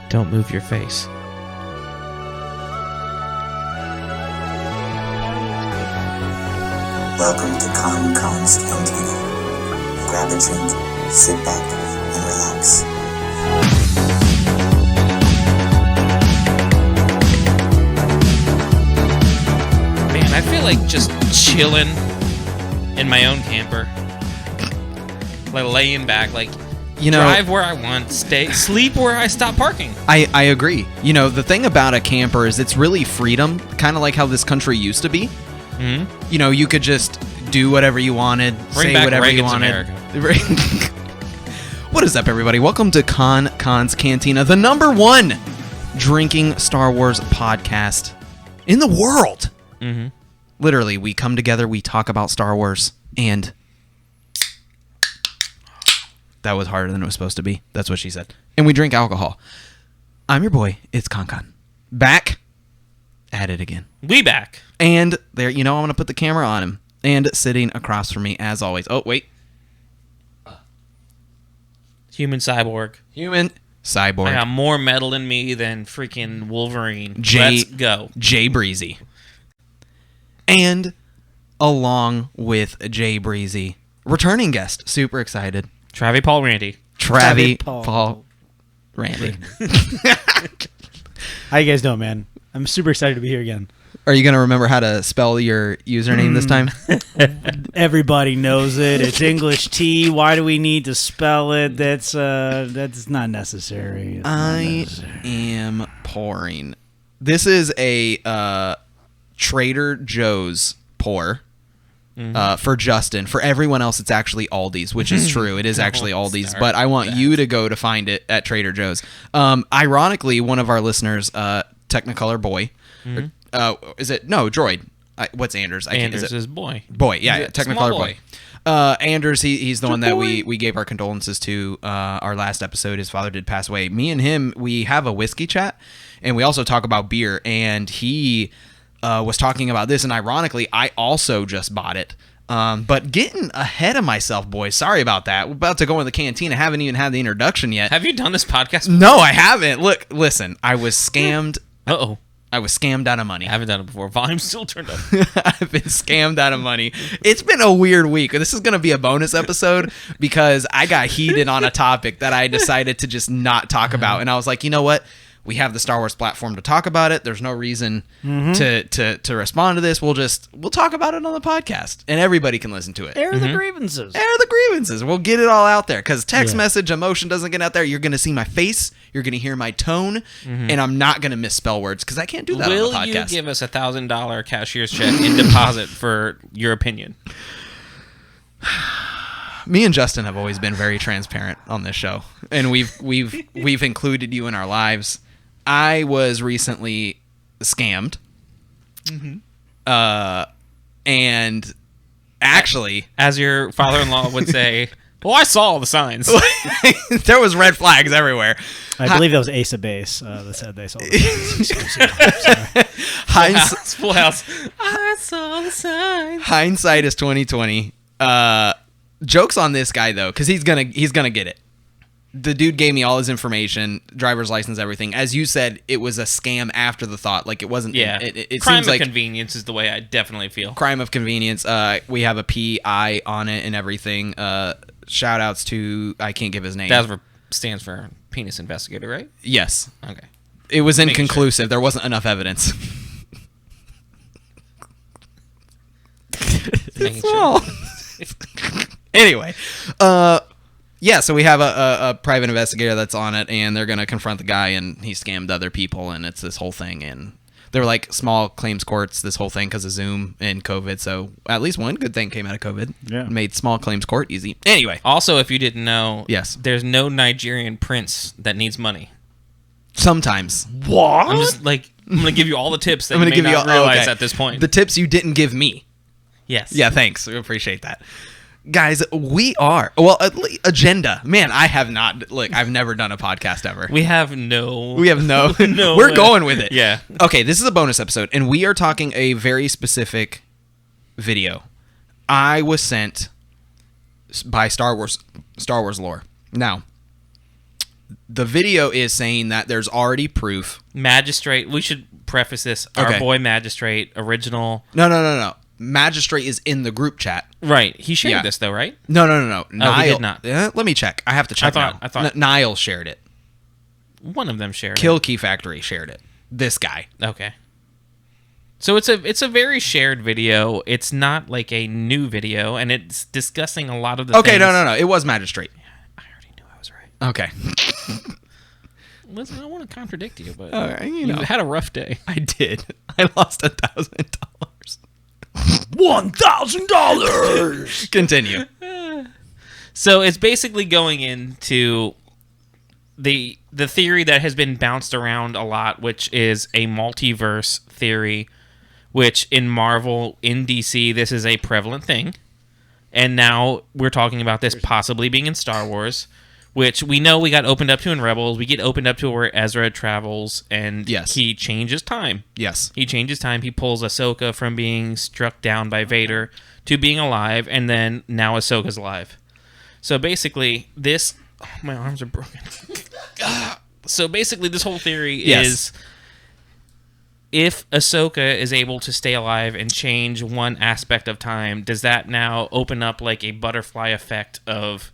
Don't move your face. Welcome to Cantina. Grab a drink, sit back, and relax. Man, I feel like just chilling in my own camper. Like laying back, like, drive where I want, sleep where I stop parking. I agree. You know, the thing about a camper is it's really freedom, kind of like how this country used to be. Mm-hmm. You know, you could just do whatever you wanted, say whatever you wanted. What is up, everybody? Welcome to Con's Cantina, the number one drinking Star Wars podcast in the world. Mm-hmm. Literally, we come together, we talk about Star Wars, and that was harder than it was supposed to be. That's what she said. And we drink alcohol. I'm your boy. It's Con. Back at it again. We back. And there, I'm going to put the camera on him. And sitting across from me, as always. Oh, wait. Human cyborg. I got more metal in me than freaking Wolverine. Let's go. Jay Breezy. And along with Jay Breezy, returning guest. Super excited. Travie Paul Randy. Travie Paul Randy. How you guys doing, man? I'm super excited to be here again. Are you going to remember how to spell your username this time? Everybody knows it. It's English T. Why do we need to spell it? That's not necessary. I am pouring. This is a Trader Joe's pour for Justin. For everyone else, it's actually Aldi's, which is true. It is actually Aldi's, but I want you to go to find it at Trader Joe's. Ironically, one of our listeners, Technicolor Boy, is it? No, Droid. What's Anders? Anders is boy. Boy, yeah, Technicolor Boy. Anders, he's the one that we gave our condolences to. Our last episode, his father did pass away. Me and him, we have a whiskey chat, and we also talk about beer, and he was talking about this, and ironically, I also just bought it. But getting ahead of myself, boys. Sorry about that. We're about to go in the cantina. Haven't even had the introduction yet. Have you done this podcast? No, I haven't. Listen, I was scammed. Uh-oh. I was scammed out of money. I haven't done it before. Volume's still turned up. I've been scammed out of money. It's been a weird week. This is going to be a bonus episode because I got heated on a topic that I decided to just not talk about. And I was like, you know what? We have the Star Wars platform to talk about it. There's no reason to respond to this. We'll talk about it on the podcast, and everybody can listen to it. Air the grievances. We'll get it all out there because text message emotion doesn't get out there. You're going to see my face. You're going to hear my tone, and I'm not going to misspell words because I can't do that on the podcast. Will you give us $1,000 cashier's check in deposit for your opinion? Me and Justin have always been very transparent on this show, and we've included you in our lives. I was recently scammed. And actually, as your father-in-law would say, well, I saw all the signs. There was red flags everywhere. I believe that was Ace of Base that said they saw the signs. Full House. I saw the signs. Hindsight is 2020. Jokes on this guy though, because he's gonna get it. The dude gave me all his information, driver's license, everything. As you said, it was a scam after the thought. Like, it wasn't... Yeah. It crime seems of like convenience is the way I definitely feel. Crime of convenience. We have a PI on it and everything. Shout outs to... I can't give his name. That stands for penis investigator, right? Yes. Okay. It was inconclusive. Sure. There wasn't enough evidence. Sure. Anyway, yeah, so we have a private investigator that's on it, and they're going to confront the guy, and he scammed other people, and it's this whole thing, and they were like small claims courts, this whole thing, because of Zoom and COVID, so at least one good thing came out of COVID. Yeah. Made small claims court easy. Anyway. Also, if you didn't know, yes, there's no Nigerian prince that needs money. Sometimes. What? I'm going to give you all the tips that you may not realize at this point. The tips you didn't give me. Yes. Yeah, thanks. We appreciate that. Guys, we are... Well, agenda. Man, I have not... Look, I've never done a podcast ever. We have no... no we're going with it. Yeah. Okay, this is a bonus episode, and we are talking a very specific video. I was sent by Star Wars lore. Now, the video is saying that there's already proof. Magistrate, we should preface this. Okay. Our boy Magistrate, original. No. Magistrate is in the group chat. Right. He shared this, though, right? No. Oh, he did not. Let me check. I have to check now. I thought Niall shared it. one of them shared Kill Key Factory shared it. This guy. Okay. So it's a very shared video. It's not like a new video, and it's discussing a lot of the things. Okay, no. It was Magistrate. I already knew I was right. Okay. Listen, I don't want to contradict you, but All right, you had a rough day. I did. I lost $1,000. $1,000. Continue. So it's basically going into the theory that has been bounced around a lot, which is a multiverse theory, which in Marvel, in DC, this is a prevalent thing. And now we're talking about this possibly being in Star Wars, which we know we got opened up to in Rebels. We get opened up to where Ezra travels, and he changes time. Yes. He changes time. He pulls Ahsoka from being struck down by Vader to being alive, and then now Ahsoka's alive. So basically, this... Oh, my arms are broken. So basically, this whole theory is... If Ahsoka is able to stay alive and change one aspect of time, does that now open up like a butterfly effect of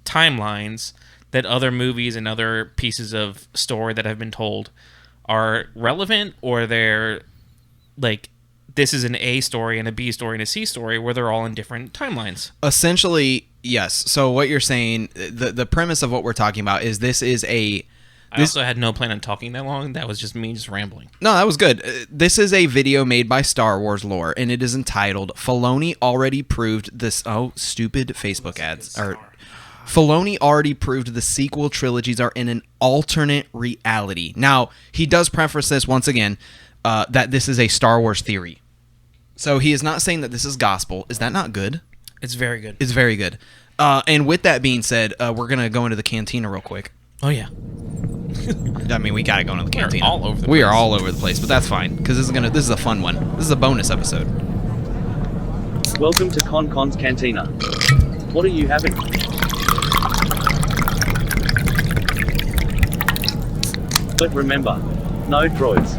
timelines that other movies and other pieces of story that have been told are relevant, or they're like, this is an A story and a B story and a C story where they're all in different timelines? Essentially, yes. So what you're saying, the premise of what we're talking about is this is a... I also had no plan on talking that long. That was just me just rambling. No, that was good. This is a video made by Star Wars Lore, and it is entitled "Filoni already proved this." Oh, stupid Facebook ads! Filoni already proved the sequel trilogies are in an alternate reality. Now, he does preface this once again that this is a Star Wars theory, so he is not saying that this is gospel. Is that not good? It's very good. It's very good. And with that being said, we're gonna go into the Cantina real quick. Oh yeah. I mean, we gotta go into the Cantina. We're all over the We place. are all over the place, but that's fine because this is a fun one. This is a bonus episode. Welcome to Cantina. What are you having? But remember, no droids.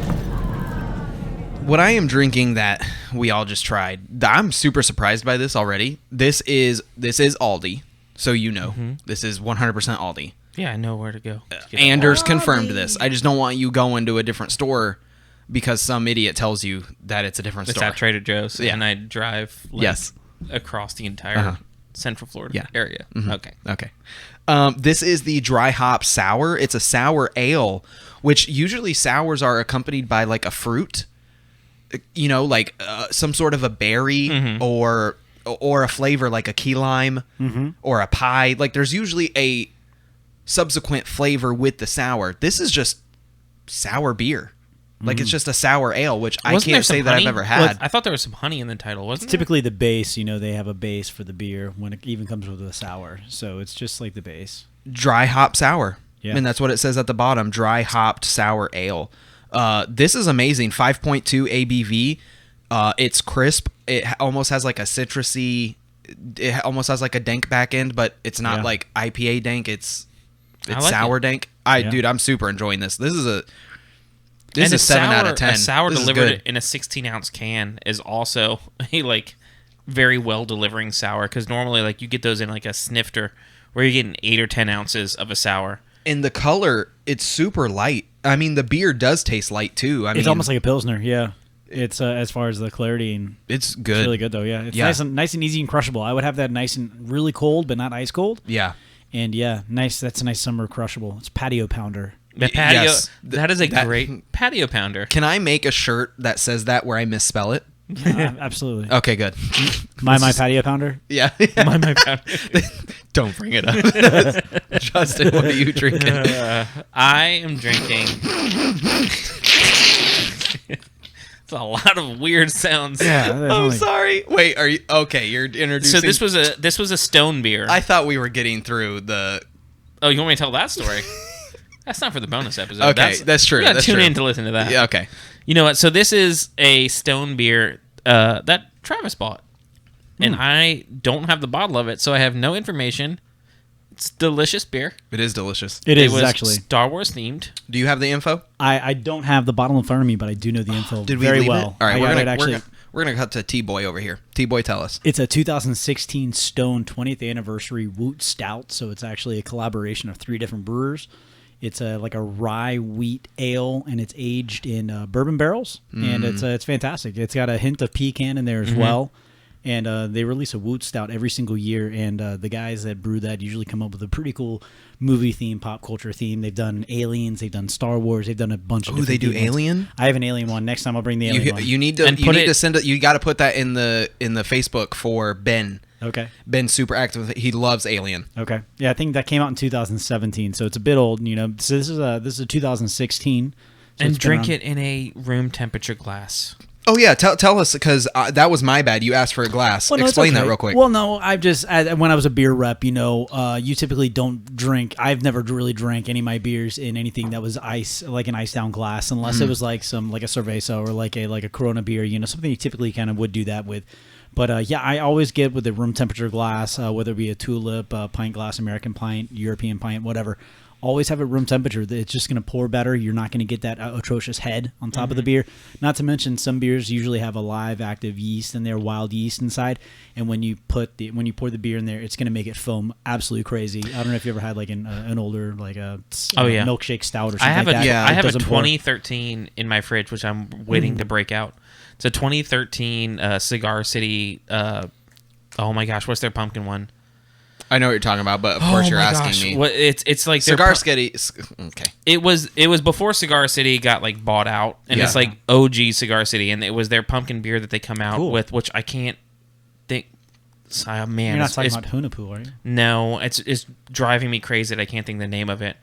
What I am drinking that we all just tried, I'm super surprised by this already. This is Aldi, so you know. This is 100% Aldi. Yeah, I know where to go. Anders confirmed this. I just don't want you going to a different store because some idiot tells you that it's a different It's store. at Trader Joe's, and I drive across the entire Central Florida area. Okay. This is the dry hop sour. It's a sour ale, which usually sours are accompanied by like a fruit, you know, like some sort of a berry or a flavor like a key lime or a pie. Like there's usually a subsequent flavor with the sour. This is just sour beer. Like it's just a sour ale, which I can't say that I've ever had. Well, I thought there was some honey in the title, wasn't It's typically the base. You know, they have a base for the beer when it even comes with a sour. So it's just like the base. Dry hop sour. Yeah. And that's what it says at the bottom. Dry hopped sour ale. This is amazing. 5.2 ABV. It's crisp. It almost has like a citrusy. It almost has like a dank back end, but it's not like IPA dank. It's like sour it. dank. Dude, I'm super enjoying this. This is a 7 sour, out of 10. A sour This is delivered good. in a 16-ounce can is also a like very well delivering sour, because normally like you get those in like a snifter where you're getting 8 or 10 ounces of a sour. And the color, it's super light. I mean, the beer does taste light too. It's almost like a Pilsner, yeah. It's as far as the clarity, and it's good. It's really good though, yeah. It's nice and easy and crushable. I would have that nice and really cold, but not ice cold. Yeah. And nice. That's a nice summer crushable. It's patio pounder. The patio, Yes. that is a great patio pounder. Can I make a shirt that says that where I misspell it? Absolutely. Okay, good. My patio pounder. Yeah. My pounder. Don't bring it up. Justin, what are you drinking? I am drinking. It's a lot of weird sounds. Yeah. I'm sorry. Wait, are you okay? You're introducing. So this was a stone beer. I thought we were getting through the. Oh, you want me to tell that story? That's not for the bonus episode. Okay, that's true. You gotta That's tune true. in to listen to that. Yeah. Okay. You know what? So this is a stone beer that Travis bought, and I don't have the bottle of it, so I have no information It's delicious beer. It is delicious. It is was actually. Star Wars themed. Do you have the info? I don't have the bottle in front of me, but I do know the info Did we very leave well. it? All right, I we're gonna cut to T-Boy over here. T-Boy, tell us. It's a 2016 Stone 20th anniversary Woot Stout, so it's actually a collaboration of 3 different brewers. It's like a rye wheat ale, and it's aged in bourbon barrels, and it's fantastic. It's got a hint of pecan in there as well. And they release a Woot Stout every single year, and the guys that brew that usually come up with a pretty cool movie theme, pop culture theme. They've done Aliens, they've done Star Wars, they've done a bunch of different they do themed ones. Alien? I have an Alien one. Next time I'll bring the Alien one. You need to send it. You got to put that in the Facebook for Ben. Okay. Ben's super active. He loves Alien. Okay. Yeah, I think that came out in 2017, so it's a bit old. So this is a 2016. So And it's been drink around. it in a room temperature glass. Oh yeah, tell us, because that was my bad. You asked for a glass. Well, no, it's Explain that okay. real quick. Well, no, when I was a beer rep, you typically don't drink. I've never really drank any of my beers in anything that was ice, like an ice down glass, unless it was like a Cerveza or like a Corona beer, something you typically kind of would do that with. But yeah, I always get with a room temperature glass, whether it be a tulip, pint glass, American pint, European pint, whatever. Always have it room temperature. It's just going to pour better. You're not going to get that atrocious head on top of the beer. Not to mention, some beers usually have a live active yeast in there, wild yeast inside. And when you pour the beer in there, it's going to make it foam absolutely crazy. I don't know if you ever had like an older milkshake stout or something like that. I have a Doesn't pour. 2013 in my fridge, which I'm waiting to break out. It's a 2013 Cigar City. Oh my gosh, what's their pumpkin one? I know what you're talking about, but of course you're asking me. What, it's like Cigar City. Okay. It was before Cigar City got like bought out, and it's like OG Cigar City, and it was their pumpkin beer that they come out with, which I can't think. Man, You're not talking about Hunapu, are you? No, it's driving me crazy that I can't think the name of it.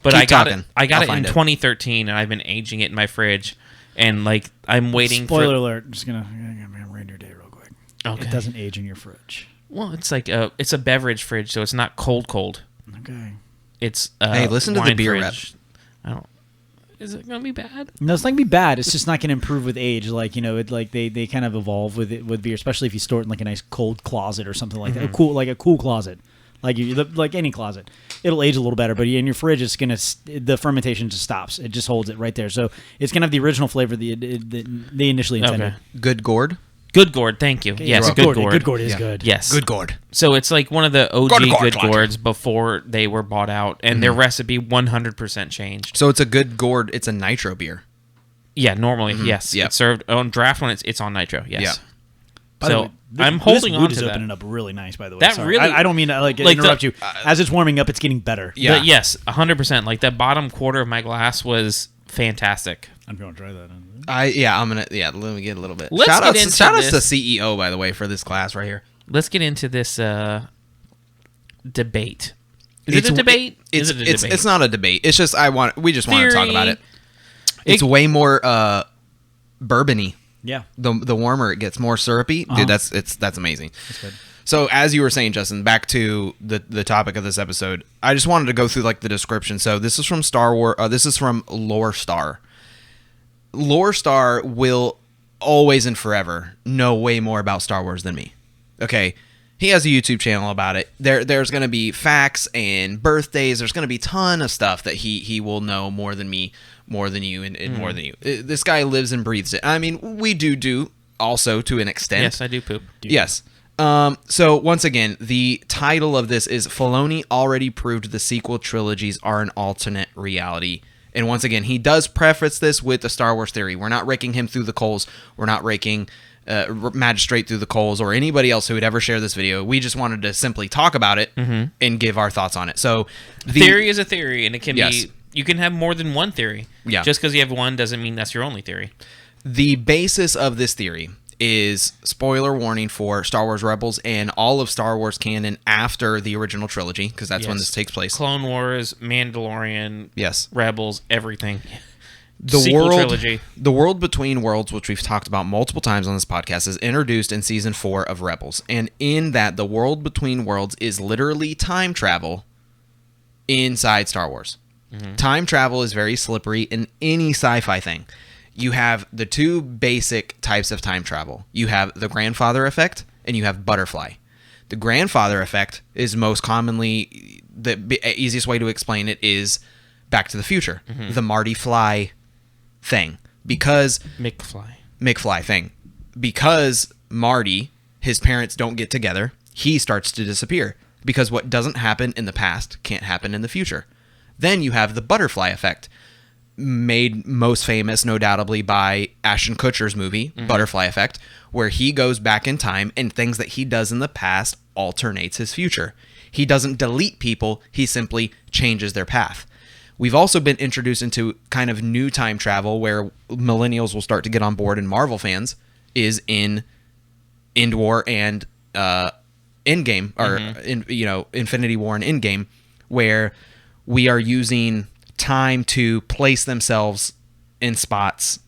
But Keep I got talking. it. I got I'll it in find it. 2013, and I've been aging it in my fridge, and like I'm waiting. Spoiler alert! Just gonna rain your day real quick. Okay. It doesn't age in your fridge. Well, it's like it's a beverage fridge, so it's not cold. Okay. It's Hey, listen to the wine beer fridge. I don't. Is it gonna be bad? No, it's not gonna be bad. It's just not gonna improve with age. Like they kind of evolve with beer, especially if you store it in like a nice cold closet or something like that. A cool closet, like any closet. It'll age a little better, but in your fridge, it's gonna the fermentation just stops. It just holds it right there, so it's gonna have the original flavor they initially intended. Okay. Good gourd. Good gourd, thank you. Yes, you're good welcome. gourd. Good gourd is good. Yes, Good gourd. So it's like one of the OG Good gourd. good gourds before they were bought out, and their recipe 100% changed. So it's a good gourd. It's a nitro beer. Yeah, normally, yes. Yep. It's served on draft when it's on nitro, yes. Yeah. By the So way, this- I'm holding this on wood to is that. opening up really nice. By the way, That Sorry. really- I don't mean to like interrupt the- you. As it's warming up, it's getting better. Yeah. But yes, 100%. Like that bottom quarter of my glass was fantastic. I'm gonna try that. Let me get a little bit. Let's shout get out into to this. CEO, by the way, for this class right here. Let's get into this debate. Is it a debate? It's Is it a debate? It's not a debate. It's just we just want to talk about it. It's It- way more bourbony. Yeah, The warmer it gets, more syrupy. Dude, that's amazing. that's good. So as you were saying, Justin, back to the topic of this episode, I just wanted to go through like the description. So this is from Star Wars. This is from Lore Star. Lore Star will always and forever know way more about Star Wars than me. Okay, he has a YouTube channel about it. There's going to be facts and birthdays. There's going to be a ton of stuff that he will know more than me, more than you, and more than you. This guy lives and breathes it. I mean, we do also to an extent. Yes, I do poop. Yes. So once again, the title of this is Filoni already proved the sequel trilogies are an alternate reality. And once again, he does preface this with the Star Wars theory. We're not raking him through the coals. We're not raking Magistrate through the coals or anybody else who would ever share this video. We just wanted to simply talk about it and give our thoughts on it. So Theory is a theory, and it can Yes. be. You can have more than one theory. Yeah. Just because you have one doesn't mean that's your only theory. The basis of this theory is, spoiler warning for Star Wars Rebels and all of Star Wars canon after the original trilogy, because that's when Yes. this takes place. Clone Wars, Mandalorian, Yes. Rebels, everything. The Sequel world, trilogy. the world between worlds, which we've talked about multiple times on this podcast, is introduced in season 4 of Rebels, and in that, the world between worlds is literally time travel inside Star Wars. Time travel is very slippery in any sci-fi thing. You have the two basic types of time travel. You have the grandfather effect, and you have butterfly. The grandfather effect is most commonly the easiest way to explain it is Back to the Future, the Marty Fly thing, because McFly thing, because Marty, his parents don't get together, he starts to disappear because what doesn't happen in the past can't happen in the future. Then you have the butterfly effect, made most famous, no doubtably, by Ashton Kutcher's movie, Butterfly Effect, where he goes back in time and things that he does in the past alternates his future. He doesn't delete people, he simply changes their path. We've also been introduced into kind of new time travel where millennials will start to get on board, and Marvel fans, is in End War and Endgame, or Infinity War and Endgame, where we are using time to place themselves in spots,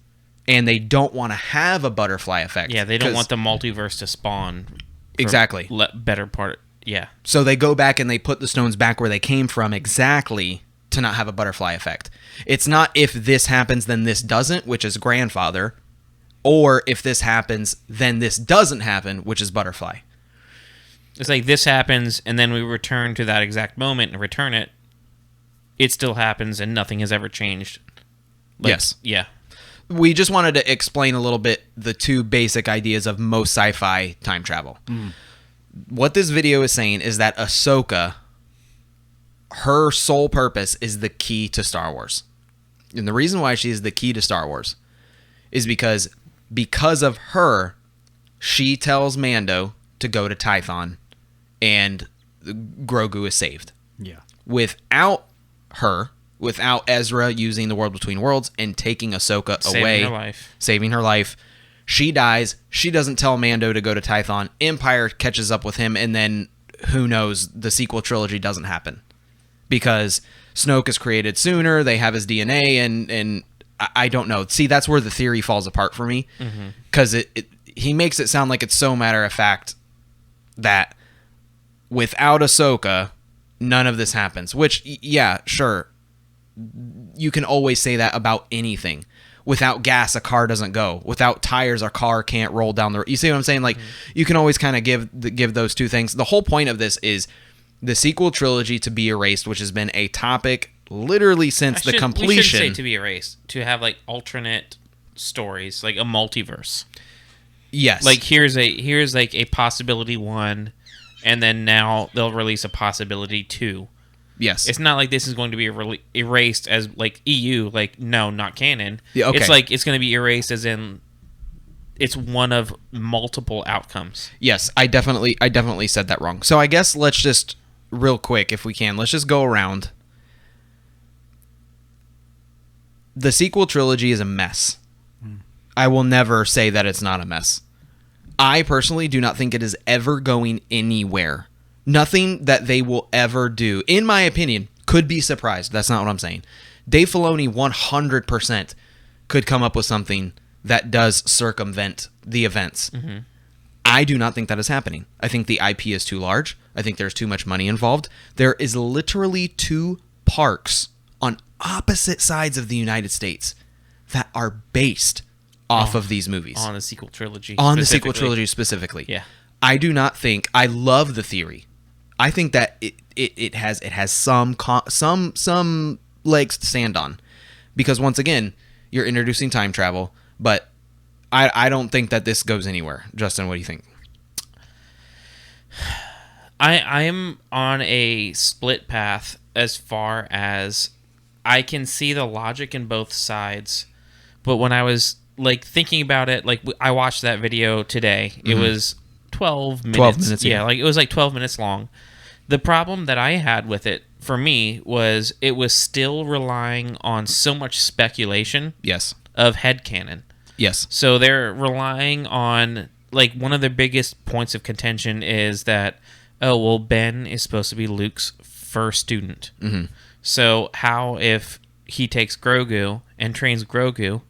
and they don't want to have a butterfly effect. Yeah, they don't want the multiverse to spawn. Exactly. Better part. Yeah. So they go back and they put the stones back where they came from exactly to not have a butterfly effect. It's not if this happens, then this doesn't, which is grandfather, or if this happens, then this doesn't happen, which is butterfly. It's like this happens, and then we return to that exact moment and return it. It still happens, and nothing has ever changed. Yes. Yeah. We just wanted to explain a little bit the two basic ideas of most sci-fi time travel. What this video is saying is that Ahsoka, her sole purpose is the key to Star Wars. And the reason why she is the key to Star Wars is because of her, she tells Mando to go to Tython, and Grogu is saved. Yeah. Without her, without Ezra using the World Between Worlds and taking Ahsoka away, saving her life, she dies. She doesn't tell Mando to go to Tython. Empire catches up with him, and then who knows, the sequel trilogy doesn't happen because Snoke is created sooner. They have his DNA, and I don't know. See, that's where the theory falls apart for me, because he makes it sound like it's so matter of fact that without Ahsoka, none of this happens. Which, yeah, sure, you can always say that about anything. Without gas, a car doesn't go. Without tires, a car can't roll down the road. You see what I'm saying? Like, you can always kind of give those two things. The whole point of this is the sequel trilogy to be erased, which has been a topic literally since the completion. We shouldn't say to be erased. To have like alternate stories, like a multiverse. Yes. Like here's like a possibility 1, and then now they'll release a possibility 2. Yes. It's not like this is going to be erased as like EU, like no, not canon. Yeah, okay. It's like it's going to be erased as in it's one of multiple outcomes. Yes, I definitely said that wrong. So I guess let's just real quick, if we can, let's just go around. The sequel trilogy is a mess. I will never say that it's not a mess. I personally do not think it is ever going anywhere. Nothing that they will ever do, in my opinion, could be surprised. That's not what I'm saying. Dave Filoni 100% could come up with something that does circumvent the events. I do not think that is happening. I think the IP is too large. I think there's too much money involved. There is literally 2 parks on opposite sides of the United States that are based off of these movies. On the sequel trilogy. On the sequel trilogy specifically. Yeah. I do not think, I love the theory. I think that it has some legs to stand on, because once again, you're introducing time travel, but I don't think that this goes anywhere. Justin, what do you think? I am on a split path as far as I can see the logic in both sides, but when I was like thinking about it, like I watched that video today, it was 12 minutes. 12 minutes, yeah, like it was like 12 minutes long. The problem that I had with it, for me, was it was still relying on so much speculation. Yes. Of headcanon. Yes. So they're relying on, like, one of the biggest points of contention is that, oh, well, Ben is supposed to be Luke's first student. So how if he takes Grogu and trains Grogu,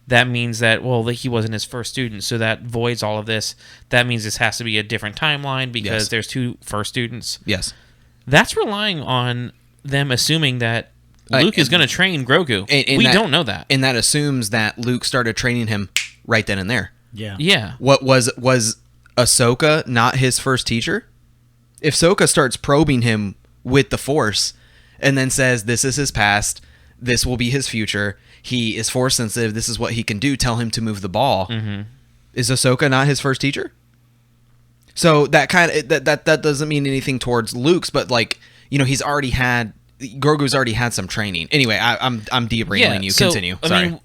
that means that, well, he wasn't his first student, so that voids all of this. That means this has to be a different timeline because there's 2 first students. Yes. That's relying on them assuming that Luke is going to train Grogu. We don't know that. And that assumes that Luke started training him right then and there. Yeah. Yeah. What was Ahsoka not his first teacher? If Ahsoka starts probing him with the Force, and then says, "This is his past. This will be his future. He is Force sensitive. This is what he can do. Tell him to move the ball." Mm-hmm. Is Ahsoka not his first teacher? So that kind of that doesn't mean anything towards Luke's, but like, he's already had Grogu's already had some training. Anyway, I'm derailing you. Continue. Sorry.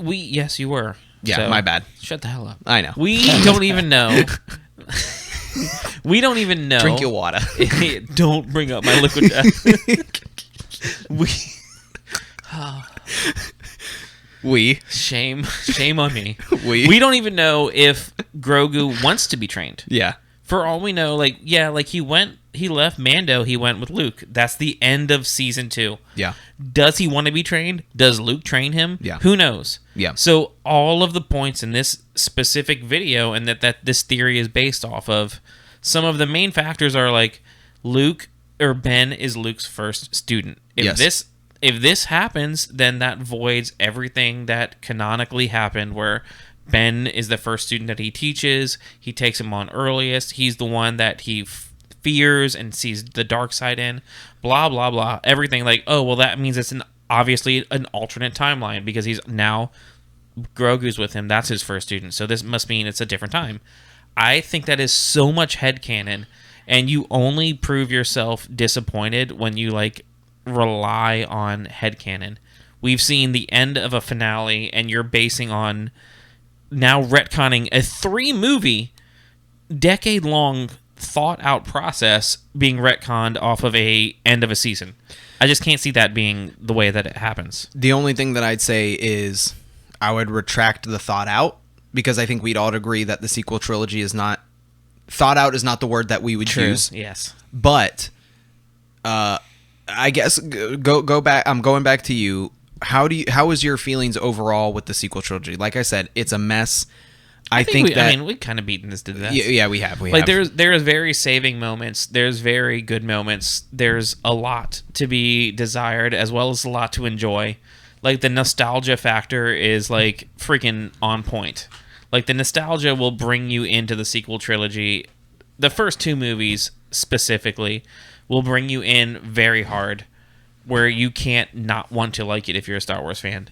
Yes, you were. Yeah, So, my bad. Shut the hell up. I know. We don't even know. We don't even know. Drink your water. Don't bring up my liquid death. Shame on me. We don't even know if Grogu wants to be trained. Yeah. For all we know, he left Mando, he went with Luke. That's the end of season 2. Yeah. Does he want to be trained? Does Luke train him? Yeah. Who knows? Yeah. So all of the points in this specific video and that this theory is based off of, some of the main factors are like Luke or Ben is Luke's first student. If this happens, then that voids everything that canonically happened where Ben is the first student that he teaches. He takes him on earliest. He's the one that he fears and sees the dark side in. Blah, blah, blah. Everything like, oh, well, that means it's obviously an alternate timeline because he's now Grogu's with him. That's his first student. So this must mean it's a different time. I think that is so much headcanon, and you only prove yourself disappointed when you rely on headcanon. We've seen the end of a finale, and you're basing on now retconning a 3-movie, decade-long, thought-out process being retconned off of a end of a season. I just can't see that being the way that it happens. The only thing that I'd say is I would retract the thought out, because I think we'd all agree that the sequel trilogy is not... Thought out is not the word that we would use. Yes. But, I guess, go back... I'm going back to you. How is your feelings overall with the sequel trilogy? Like I said, it's a mess. I think we've kind of beaten this to death. Yeah, we have. There's very saving moments. There's very good moments. There's a lot to be desired as well as a lot to enjoy. Like the nostalgia factor is freaking on point. Like the nostalgia will bring you into the sequel trilogy. The first 2 movies specifically will bring you in very hard, where you can't not want to like it if you're a Star Wars fan.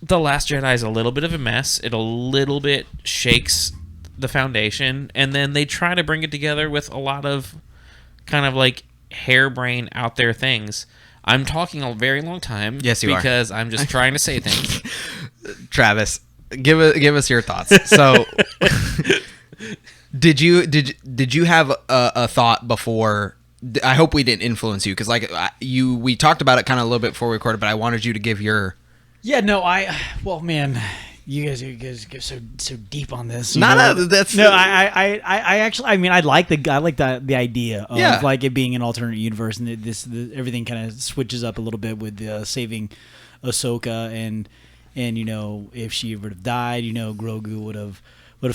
The Last Jedi is a little bit of a mess. It a little bit shakes the foundation, and then they try to bring it together with a lot of kind of harebrained out there things. I'm talking a very long time. Yes, you are. Because I'm just trying to say things. Travis, give us your thoughts. So, did you have a thought before? I hope we didn't influence you, because we talked about it kind of a little bit before we recorded, but I wanted you to give your... Yeah, no, well, man, you guys go so deep on this. That's no. I actually, I like the idea of it being an alternate universe, and everything kind of switches up a little bit with saving Ahsoka, and if she would have died, Grogu would have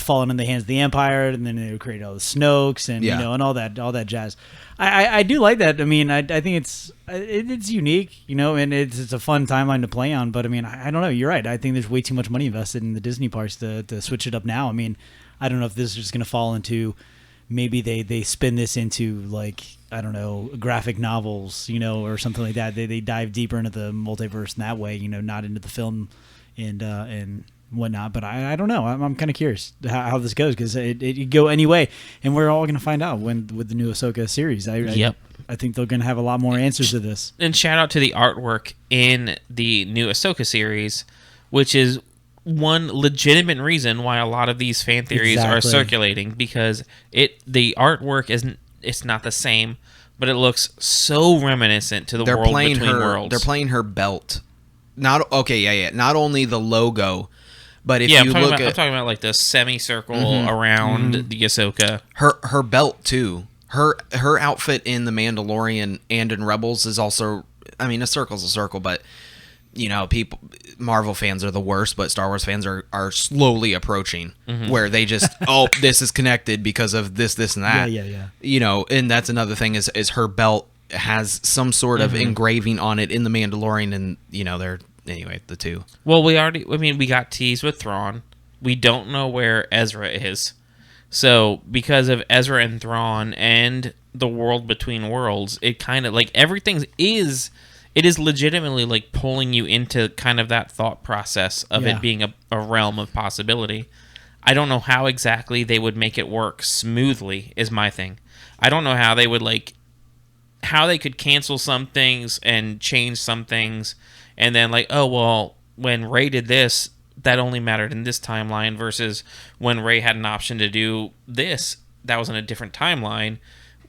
fallen in the hands of the Empire, and then they would create all the Snokes and and all that jazz. I do like that. I think it's unique, and it's a fun timeline to play on. But I don't know. You're right. I think there's way too much money invested in the Disney parks to switch it up now. I don't know if this is just going to fall into, maybe they spin this into I don't know, graphic novels, or something like that. They dive deeper into the multiverse in that way, not into the film and whatnot. But I don't know. I'm kind of curious how this goes, because it could go any way, and we're all going to find out with the new Ahsoka series. I think they're going to have a lot more answers to this. And shout out to the artwork in the new Ahsoka series, which is one legitimate reason why a lot of these fan theories are circulating, because the artwork it's not the same, but it looks so reminiscent to the world between worlds. They're playing her belt. Not only the logo, but if you look at... I'm talking about the semicircle around the Ahsoka. Her belt, too. Her outfit in The Mandalorian and in Rebels is also... a circle's a circle, but, Marvel fans are the worst, but Star Wars fans are slowly approaching, where they just, this is connected because of this, and that. Yeah. And that's another thing is her belt has some sort of engraving on it in The Mandalorian, and, they're... Anyway, the 2. Well, we got teased with Thrawn. We don't know where Ezra is. So, because of Ezra and Thrawn and the world between worlds, it kind of like everything is legitimately like pulling you into kind of that thought process of it being a realm of possibility. I don't know how exactly they would make it work smoothly is my thing. I don't know how they would how they could cancel some things and change some things, and then like, oh well, when Rey did this, that only mattered in this timeline versus when Rey had an option to do this, that was in a different timeline.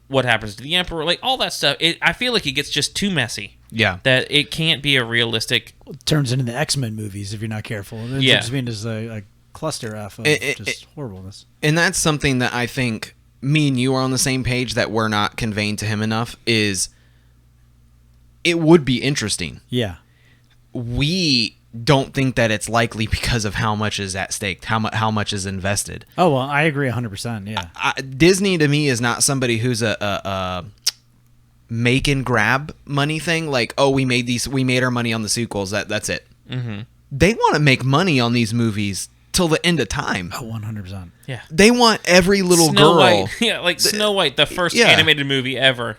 What happens to the Emperor? Like all that stuff. I feel like it gets just too messy. Yeah. That it can't be a realistic. It turns into the X-Men movies if you're not careful. It ends up just being just a cluster F of just horribleness. And that's something that I think me and you are on the same page that we're not conveying to him enough is it would be interesting. Yeah. We don't think that it's likely because of how much is at stake, how much is invested. Oh, well, I agree 100%, yeah. Disney to me is not somebody who's a make and grab money thing. Like, oh, we made our money on the sequels. That's it. Mm-hmm. They want to make money on these movies till the end of time. Oh, 100%. Yeah. They want every little Snow girl. White. Yeah, like Snow White, the first animated movie ever.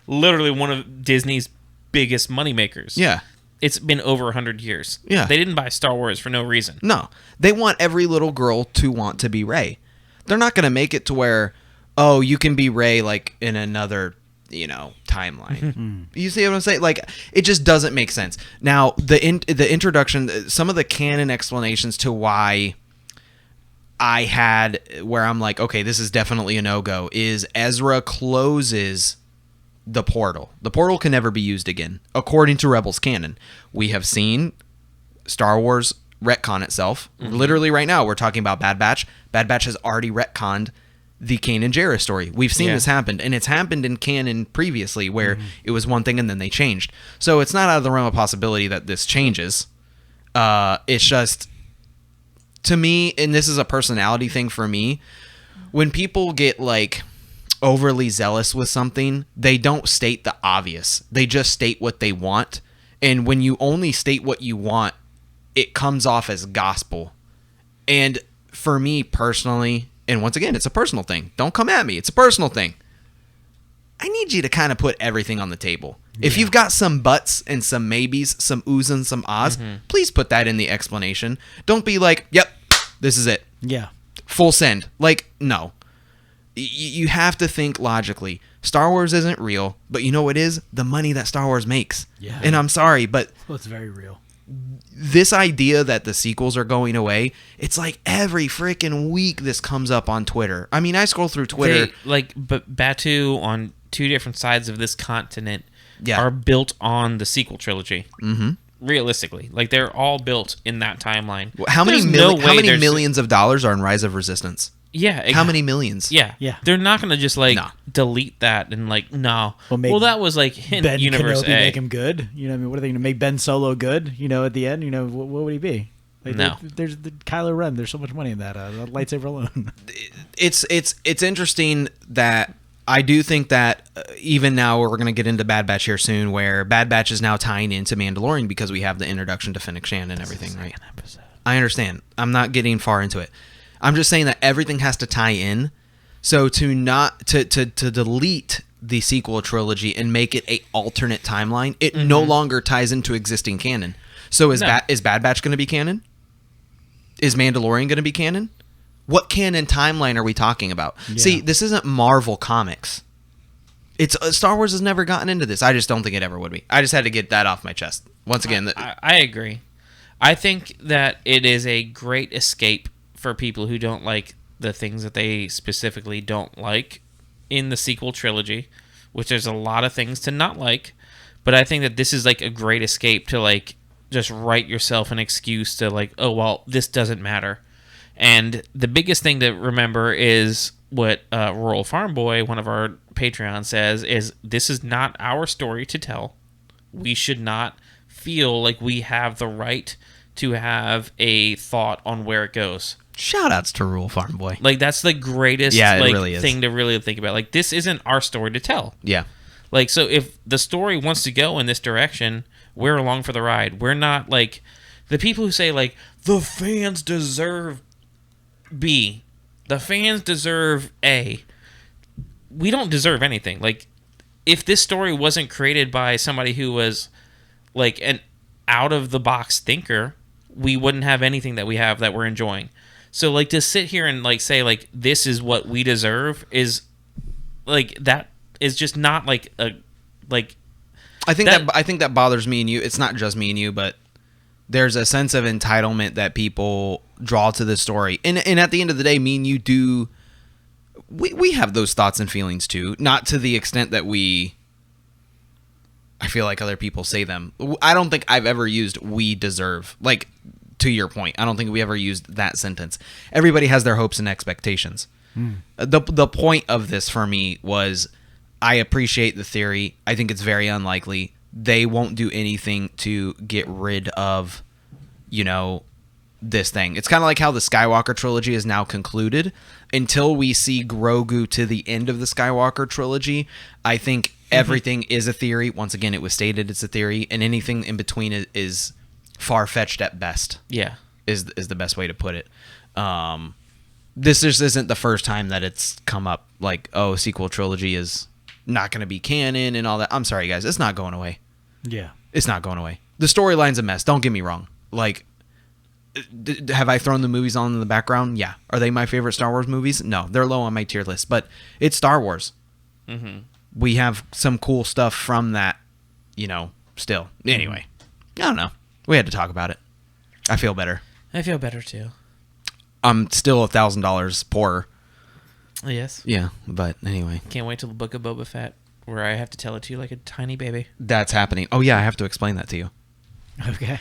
Literally one of Disney's biggest moneymakers. Yeah. It's been over 100 years. Yeah. They didn't buy Star Wars for no reason. No. They want every little girl to want to be Rey. They're not going to make it to where, oh, you can be Rey like in another, timeline. You see what I'm saying? Like, it just doesn't make sense. Now, the introduction, some of the canon explanations to why I had, where I'm like, okay, this is definitely a no-go, is Ezra closes the portal. The portal can never be used again, according to Rebels canon. We have seen Star Wars retcon itself. Literally right now, we're talking about Bad Batch. Bad Batch has already retconned the Kanan Jarrus story. We've seen this happen, and it's happened in canon previously where it was one thing and then they changed. So it's not out of the realm of possibility that this changes. It's just, to me, and this is a personality thing for me, when people get like overly zealous with something, they don't state the obvious. They just state what they want. And when you only state what you want, it comes off as gospel. And for me personally, and once again, it's a personal thing. Don't come at me. It's a personal thing. I need you to kind of put everything on the table. Yeah. If you've got some buts and some maybes, some oohs and some ahs, please put that in the explanation. Don't be like, yep, this is it. Yeah. Full send. Like, no. You have to think logically. Star Wars isn't real, but you know what is? The money that Star Wars makes. Yeah. And I'm sorry, but Well, it's very real. This idea that the sequels are going away, it's like every freaking week this comes up on Twitter. I mean, I scroll through Twitter. But Batu on two different sides of this continent are built on the sequel trilogy. Mm-hmm. Realistically, like they're all built in that timeline. How many millions of dollars are in Rise of Resistance? Yeah. How many millions? Yeah. They're not going to just delete that and like, no. Well, that was like in Ben Universe Kenobi A. make him good. You know what I mean? What are they going to make Ben Solo good? At the end, what would he be? Like, no. There's the Kylo Ren. There's so much money in that lightsaber alone. It's interesting that I do think that even now we're going to get into Bad Batch here soon, where Bad Batch is now tying into Mandalorian because we have the introduction to Fennec Shand and everything, right? I understand. I'm not getting far into it. I'm just saying that everything has to tie in. So to delete the sequel trilogy and make it a alternate timeline, it no longer ties into existing canon. So is Bad Batch going to be canon? Is Mandalorian going to be canon? What canon timeline are we talking about? Yeah. See, this isn't Marvel Comics. It's Star Wars has never gotten into this. I just don't think it ever would be. I just had to get that off my chest. Once again, I agree. I think that it is a great escape for people who don't like the things that they specifically don't like in the sequel trilogy, which there's a lot of things to not like, but I think that this is like a great escape to like just write yourself an excuse to like, oh, well, this doesn't matter. And the biggest thing to remember is what Rural Farm Boy, one of our Patreons, says is this is not our story to tell. We should not feel like we have the right to have a thought on where it goes. Shout outs to Rural Farm Boy. Like, that's the greatest really thing to really think about. Like, this isn't our story to tell. Yeah. Like, so if the story wants to go in this direction, we're along for the ride. We're not, like, the people who say, like, the fans deserve B. The fans deserve A. we don't deserve anything. Like, if this story wasn't created by somebody who was like an out of the box thinker, we wouldn't have anything that we have that we're enjoying. So like to sit here and like say like this is what we deserve is like that is just not like a like. I think that bothers me and you. It's not just me and you, but there's a sense of entitlement that people draw to this story, and at the end of the day, me and you do. We have those thoughts and feelings too, not to the extent that I feel like other people say them. I don't think I've ever used "we deserve." Like, to your point, I don't think we ever used that sentence. Everybody has their hopes and expectations. The point of this for me was, I appreciate the theory. I think it's very unlikely. They won't do anything to get rid of, this thing. It's kind of like how the Skywalker trilogy is now concluded. Until we see Grogu to the end of the Skywalker trilogy, I think everything is a theory. Once again, it was stated it's a theory, and anything in between is far-fetched at best. Yeah. Is the best way to put it. This just isn't the first time that it's come up, like, oh, sequel trilogy is not going to be canon and all that. I'm sorry, guys. It's not going away. Yeah. It's not going away. The storyline's a mess. Don't get me wrong. Like, have I thrown the movies on in the background? Yeah. Are they my favorite Star Wars movies? No. They're low on my tier list, but it's Star Wars. Mm-hmm. We have some cool stuff from that, still. Anyway, I don't know. We had to talk about it. I feel better. I feel better, too. I'm still $1,000 poorer. Yes. Yeah, but anyway. Can't wait till the Book of Boba Fett, where I have to tell it to you like a tiny baby. That's happening. Oh, yeah, I have to explain that to you. Okay.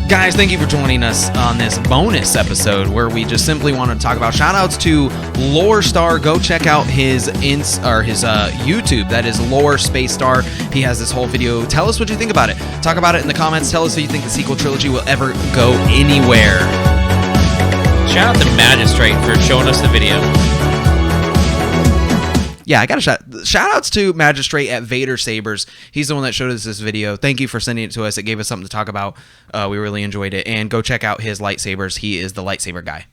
Guys, thank you for joining us on this bonus episode where we just simply want to talk about shout-outs to Lore Star. Go check out his YouTube. That is Lore Space Star. He has this whole video. Tell us what you think about it. Talk about it in the comments. Tell us if you think the sequel trilogy will ever go anywhere. Shout out to Magistrate for showing us the video. Yeah, I got a shout-outs to Magistrate at Vader Sabers. He's the one that showed us this video. Thank you for sending it to us. It gave us something to talk about. We really enjoyed it. And go check out his lightsabers. He is the lightsaber guy.